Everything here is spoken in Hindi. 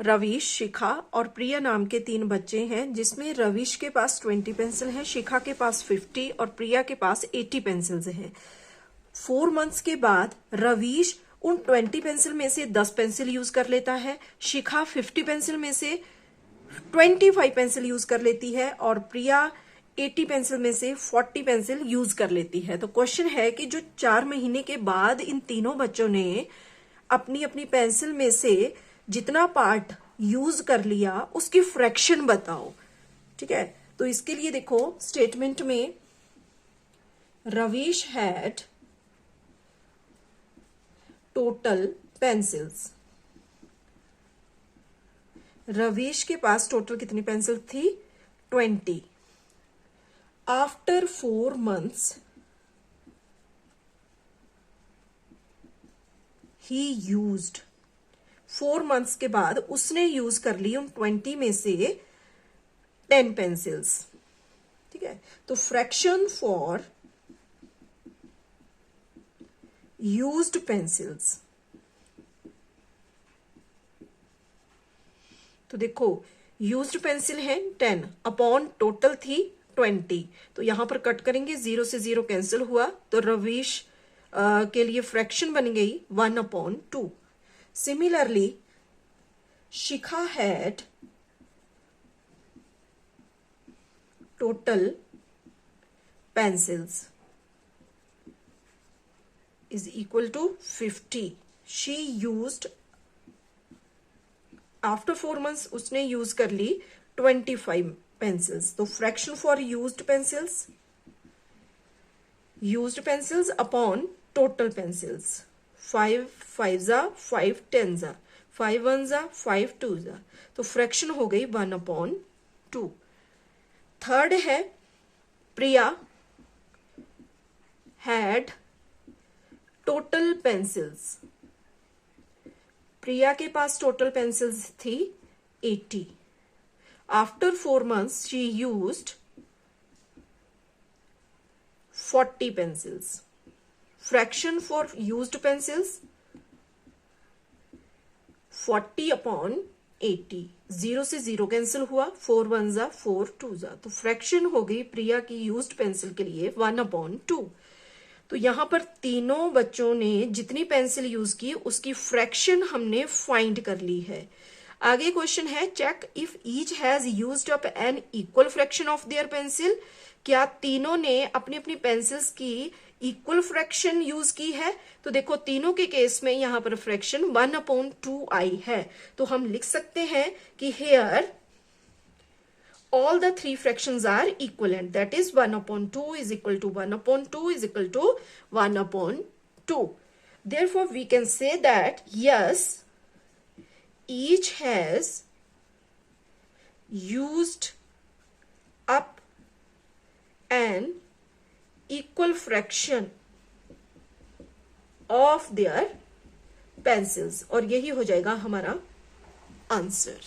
रवीश, शिखा और प्रिया नाम के 3 बच्चे हैं, जिसमें रवीश के पास 20 पेंसिल हैं, शिखा के पास 50 और प्रिया के पास 80 पेंसिल्स हैं। 4 मंथ्स के बाद रवीश उन 20 पेंसिल में से 10 पेंसिल यूज कर लेता है, शिखा 50 पेंसिल में से 25 पेंसिल यूज कर लेती है और प्रिया 80 पेंसिल में से 40 पेंसिल यूज कर लेती है। तो क्वेश्चन है कि जो 4 महीने के बाद इन तीनों बच्चों ने अपनी अपनी पेंसिल में से जितना पार्ट यूज कर लिया उसकी फ्रैक्शन बताओ। ठीक है, तो इसके लिए देखो स्टेटमेंट में Ravish had total pencils. Ravish के पास टोटल कितनी पेंसिल थी? 20। आफ्टर 4 मंथ्स ही यूज्ड। 4 मंथ्स के बाद उसने यूज कर ली उन 20 में से 10 पेंसिल्स। ठीक है, तो फ्रैक्शन फॉर यूज्ड पेंसिल्स। तो देखो यूज्ड पेंसिल है 10 अपॉन टोटल थी 20, तो यहां पर कट करेंगे, 0 से 0 कैंसिल हुआ, तो रवीश के लिए फ्रैक्शन बन गई 1/2। Similarly, Shikha had total pencils is equal to 50. She used after 4 months उसने यूज कर ली 25 pencils. तो fraction for used pencils upon total pencils. 5 5s 5 10s 5 1s 5 2s, तो फ्रैक्शन हो गई 1/2। थर्ड है प्रिया हैड टोटल पेंसिल्स। प्रिया के पास टोटल पेंसिल्स थी 80। After 4 months she used 40 pencils. Fraction for used pencils 40/80। 0 से 0 कैंसिल हुआ, 4 1s 4 2s, तो फ्रैक्शन हो गई प्रिया की यूज्ड पेंसिल के लिए 1/2। तो यहां पर तीनों बच्चों ने जितनी पेंसिल यूज की उसकी फ्रैक्शन हमने फाइंड कर ली है। आगे क्वेश्चन है check if each has used up an equal fraction of their pencil. क्या तीनों ने अपनी अपनी पेंसिल्स की इक्वल फ्रैक्शन यूज की है? तो देखो तीनों के केस में यहां पर फ्रैक्शन 1/2 आई है, तो हम लिख सकते हैं कि hair all the 3 fractions are equivalent, that is 1/2 is equal to 1/2 is equal to 1/2. Therefore we can say that yes, each has used up an equal fraction of their pencils, और यही हो जाएगा हमारा आंसर।